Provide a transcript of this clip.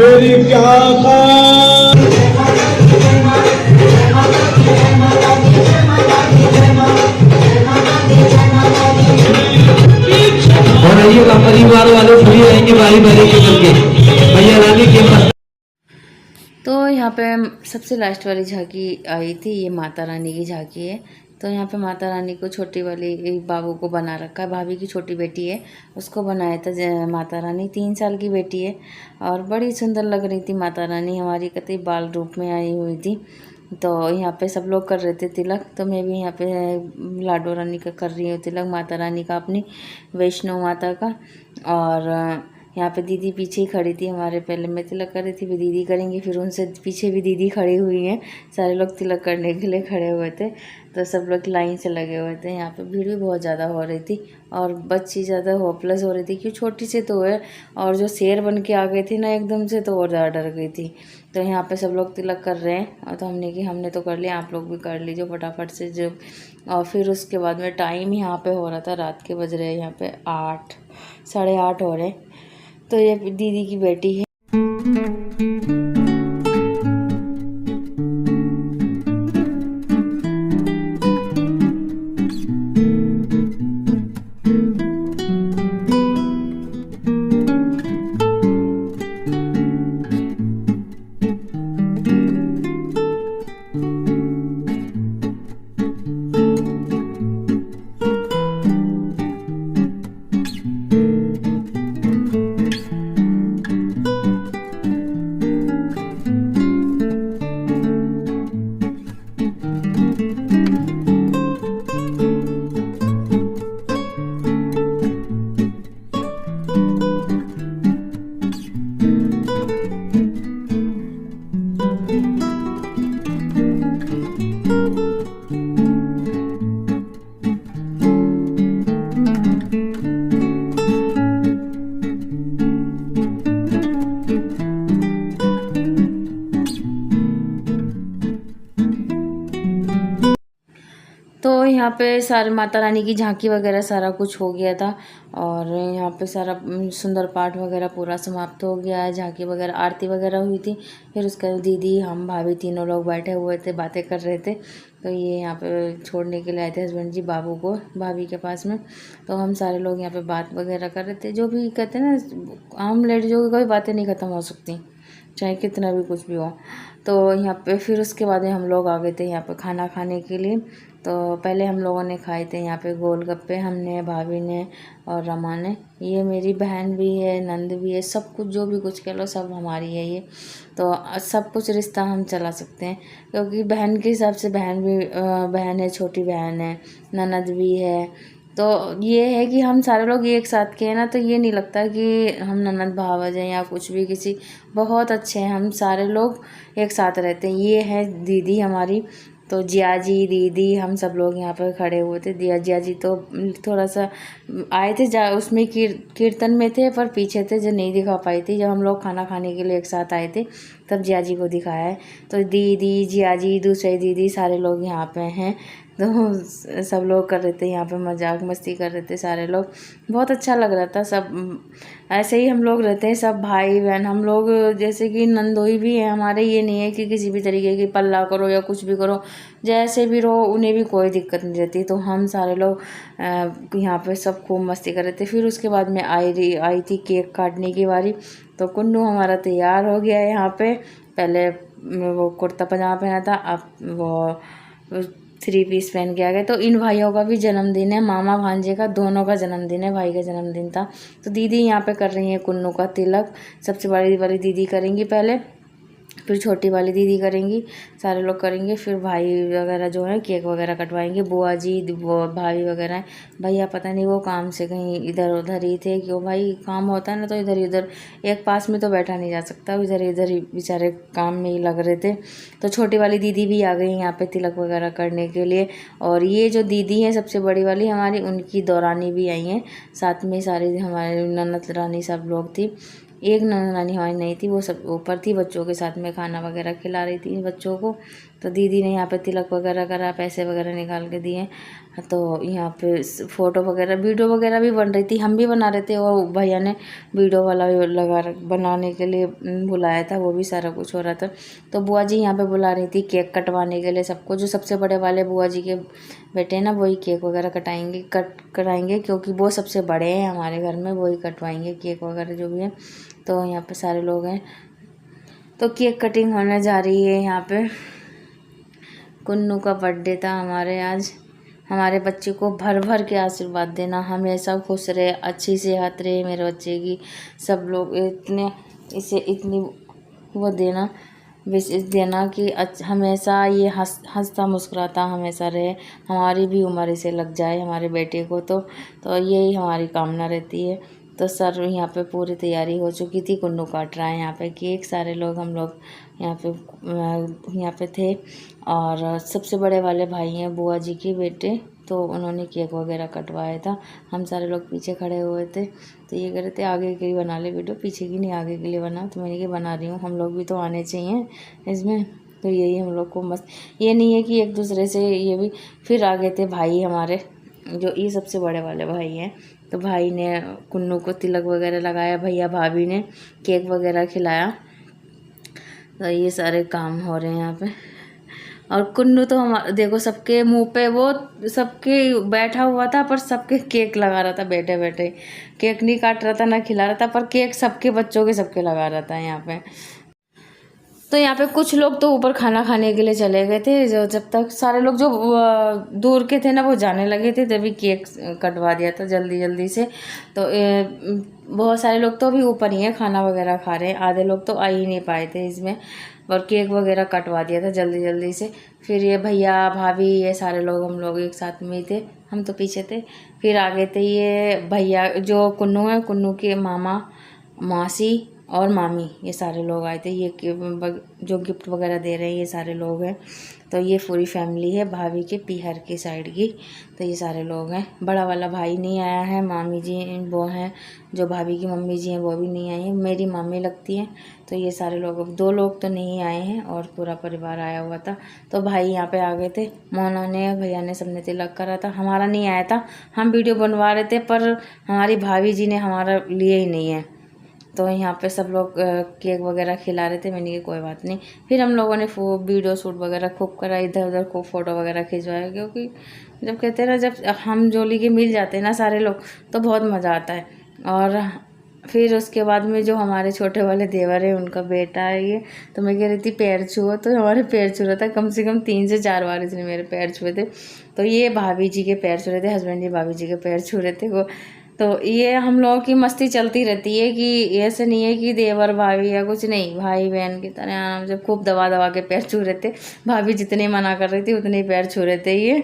तेरी क्या खास। और रहिएगा परिवार वाले फ्री रहेंगे बारी बारी के करके भैया रानी के पास। तो यहाँ पे सबसे लास्ट वाली झांकी आई थी, ये माता रानी की झांकी है। तो यहाँ पे माता रानी को छोटी वाली बाबू को बना रखा है, भाभी की छोटी बेटी है उसको बनाया था माता रानी, 3 साल की बेटी है और बड़ी सुंदर लग रही थी माता रानी हमारी, कतई बाल रूप में आई हुई थी। तो यहाँ पे सब लोग कर रहे थे तिलक, तो मैं भी यहाँ पे लाडो रानी का कर रही हूँ तिलक, माता रानी का अपनी, वैष्णो माता का। और यहाँ पे दीदी पीछे ही खड़ी थी हमारे, पहले मैं तिलक कर रही थी, फिर दीदी करेंगी, फिर उनसे पीछे भी दीदी खड़ी हुई हैं, सारे लोग तिलक करने के लिए खड़े हुए थे। तो सब लोग लाइन से लगे हुए थे। यहाँ पे भीड़ भी बहुत ज़्यादा हो रही थी और बच्ची ज़्यादा होपलेस हो रही थी, क्यों छोटी से तो है, और जो शेर बन के आ गई थी ना एकदम से, तो और ज़्यादा डर गई थी। तो यहाँ पे सब लोग तिलक कर रहे हैं और तो हमने तो कर लिया, आप लोग भी कर लीजिए फटाफट से जब। और फिर उसके बाद में टाइम यहाँ पे हो रहा था, रात के बज रहे हैं यहाँ पे 8, 8:30 हो रहे हैं। तो ये दीदी की बेटी है। तो यहाँ पे सारे माता रानी की झांकी वगैरह सारा कुछ हो गया था और यहाँ पे सारा सुंदर पाठ वगैरह पूरा समाप्त हो गया है, झांकी वगैरह आरती वगैरह हुई थी। फिर उसका दीदी हम भाभी तीनों लोग बैठे हुए थे, बातें कर रहे थे। तो ये यहाँ पे छोड़ने के लिए आए थे हस्बैंड जी बाबू को भाभी के पास में। तो हम सारे लोग यहाँ पे बात वगैरह कर रहे थे, जो भी कहते हैं ना, हम लेडीज़ों की कोई बातें नहीं ख़त्म हो सकती, चाहे कितना भी कुछ भी हो। तो यहाँ पे फिर उसके बाद में हम लोग आ गए थे यहाँ पे खाना खाने के लिए। तो पहले हम लोगों ने खाए थे यहाँ पे गोलगप्पे, हमने, भाभी ने और रमा ने। ये मेरी बहन भी है, नंद भी है, सब कुछ जो भी कुछ कह लो सब हमारी है ये। तो सब कुछ रिश्ता हम चला सकते हैं, क्योंकि बहन के हिसाब से बहन भी बहन है, छोटी बहन है, ननद भी है। तो ये है कि हम सारे लोग एक साथ के हैं ना, तो ये नहीं लगता कि हम ननद भाव जाएँ या कुछ भी, किसी बहुत अच्छे हैं हम सारे लोग, एक साथ रहते हैं। ये है दीदी हमारी, तो जिया जी, दीदी, हम सब लोग यहाँ पर खड़े हुए थे। जिया जी तो थोड़ा सा आए थे उसमें कीर्तन में थे, पर पीछे थे जो नहीं दिखा पाई थी। जब हम लोग खाना खाने के लिए एक साथ आए थे तब जिया जी को दिखाया है। तो दीदी, जिया जी, दूसरे दीदी, सारे लोग यहाँ पे हैं। तो सब लोग कर रहे थे यहाँ पे मजाक मस्ती कर रहे थे सारे लोग, बहुत अच्छा लग रहा था। सब ऐसे ही हम लोग रहते हैं, सब भाई बहन हम लोग, जैसे कि नंदोई भी है हमारे। ये नहीं है कि किसी भी तरीके की पल्ला करो या कुछ भी करो, जैसे भी रहो, उन्हें भी कोई दिक्कत नहीं रहती। तो हम सारे लोग यहाँ पे सब खूब मस्ती कर रहे थे। फिर उसके बाद में आई थी केक काटने की बारी। तो कुन्नू हमारा तैयार हो गया है यहाँ पे। पहले वो कुर्ता पजामा पहना था, अब वो 3 पीस पहन के आ गए। तो इन भाइयों का भी जन्मदिन है, मामा भांजे का दोनों का जन्मदिन है, भाई का जन्मदिन था। तो दीदी यहाँ पे कर रही है कुन्नू का तिलक। सबसे बड़ी वाली दीदी करेंगी पहले, फिर छोटी वाली दीदी करेंगी, सारे लोग करेंगे। फिर भाई वगैरह जो है केक वगैरह कटवाएंगे, बुआ जी, वो भाभी वगैरह हैं। भैया पता नहीं वो काम से कहीं इधर उधर ही थे, क्यों भाई काम होता है ना, तो इधर उधर एक पास में तो बैठा नहीं जा सकता, इधर इधर ही बेचारे काम में ही लग रहे थे। तो छोटी वाली दीदी भी आ गई यहाँ पे तिलक वगैरह करने के लिए। और ये जो दीदी है सबसे बड़ी वाली हमारी, उनकी दौरानी भी आई हैं साथ में, सारी हमारे ननद रानी सब लोग थी। एक ननद रानी हमारी नहीं थी, वो सब ऊपर थी, बच्चों के साथ में खाना वगैरह खिला रही थी बच्चों को। तो दीदी ने यहाँ पे तिलक वगैरह करा, पैसे वगैरह निकाल के दिए। तो यहाँ पे फ़ोटो वगैरह वीडियो वगैरह भी बन रही थी, हम भी बना रहे थे, और भैया ने वीडियो वाला बनाने के लिए बुलाया था, वो भी सारा कुछ हो रहा था। तो बुआ जी यहाँ पे बुला रही थी केक कटवाने के लिए सबको। जो सबसे बड़े वाले बुआ जी के बेटे ना, वही केक वगैरह कराएंगे क्योंकि वो सबसे बड़े हैं हमारे घर में, वही कटवाएंगे केक वगैरह जो भी है। तो यहाँ पे सारे लोग हैं, तो केक कटिंग होने जा रही है। यहाँ पे कुन्नू का बर्थडे था हमारे आज। हमारे बच्चे को भर भर के आशीर्वाद देना, हमेशा खुश रहे, अच्छी सेहत रहे मेरे बच्चे की। सब लोग इतनी वो देना, विशेष देना कि हमेशा ये हंसता मुस्कुराता हमेशा रहे, हमारी भी उम्र इसे लग जाए हमारे बेटे को। तो यही हमारी कामना रहती है। तो सर यहाँ पे पूरी तैयारी हो चुकी थी, कुन्नू काट रहा है यहाँ पे केक। सारे लोग हम लोग यहाँ पे थे, और सबसे बड़े वाले भाई हैं बुआ जी के बेटे, तो उन्होंने केक वगैरह कटवाया था। हम सारे लोग पीछे खड़े हुए थे। तो ये कह रहे थे आगे के लिए बना ले वीडियो, पीछे की नहीं आगे के लिए बना। तो मैंने कहा बना रही हूँ, हम लोग भी तो आने चाहिए इसमें। तो यही हम लोग को मस्त, ये नहीं है कि एक दूसरे से ये भी। फिर आगे थे भाई हमारे, जो ये सबसे बड़े वाले भाई हैं। तो भाई ने कुन्नू को तिलक वगैरह लगाया, भैया भाभी ने केक वगैरह खिलाया। तो ये सारे काम हो रहे हैं यहाँ पे। और कुन्नू तो हम देखो सबके मुंह पे वो सबके बैठा हुआ था, पर सबके केक लगा रहा था बैठे बैठे। केक नहीं काट रहा था ना खिला रहा था, पर केक सबके बच्चों के सबके लगा रहा था यहाँ पे। तो यहाँ पे कुछ लोग तो ऊपर खाना खाने के लिए चले गए थे, जो जब तक सारे लोग जो दूर के थे ना वो जाने लगे थे, तभी केक कटवा दिया था जल्दी जल्दी से। तो बहुत सारे लोग तो अभी ऊपर ही हैं, खाना वगैरह खा रहे हैं। आधे लोग तो आ ही नहीं पाए थे इसमें, और केक वगैरह कटवा दिया था जल्दी जल्दी से। फिर ये भैया भाभी ये सारे लोग हम लोग एक साथ में ही थे, हम तो पीछे थे। फिर आगे थे ये भैया जो कुन्नू है, कुन्नू के मामा मासी और मामी, ये सारे लोग आए थे। ये जो गिफ्ट वगैरह दे रहे हैं ये सारे लोग हैं। तो ये पूरी फैमिली है भाभी के पीहर की साइड की। तो ये सारे लोग हैं। बड़ा वाला भाई नहीं आया है, मामी जी वो हैं, जो भाभी की मम्मी जी हैं वो भी नहीं आई हैं, मेरी मामी लगती हैं। तो ये सारे लोग, 2 लोग तो नहीं आए हैं और पूरा परिवार आया हुआ था। तो भाई यहाँ पे आ गए थे, मोना ने भैया ने सबने तिलक करा था। हमारा नहीं आया था, हम वीडियो बनवा रहे थे, पर हमारी भाभी जी ने हमारा लिए ही नहीं है। तो यहाँ पे सब लोग केक वगैरह खिला रहे थे, मैंने कहा कोई बात नहीं। फिर हम लोगों ने वीडियो शूट वगैरह खूब करा, इधर उधर खूब फ़ोटो वगैरह खिंचवाया, क्योंकि जब कहते हैं ना, जब हम जोली के मिल जाते हैं ना सारे लोग, तो बहुत मज़ा आता है। और फिर उसके बाद में जो हमारे छोटे वाले देवर है, उनका बेटा है ये, तो मैं कह रही थी पैर छुओ, तो हमारे पैर छू रहा था। कम से कम 3 से 4 बार इसने मेरे पैर छुए थे। तो ये भाभी जी के पैर छू रहे थे, हस्बैंड जी भाभी जी के पैर छू रहे थे वो। तो ये हम लोगों की मस्ती चलती रहती है कि ऐसे नहीं है कि देवर भाभी या कुछ नहीं, भाई बहन की तरह आराम से खूब दबा दबा के पैर छू रहे थे। भाभी जितने मना कर रही थी उतने ही पैर छू रहे थे ये।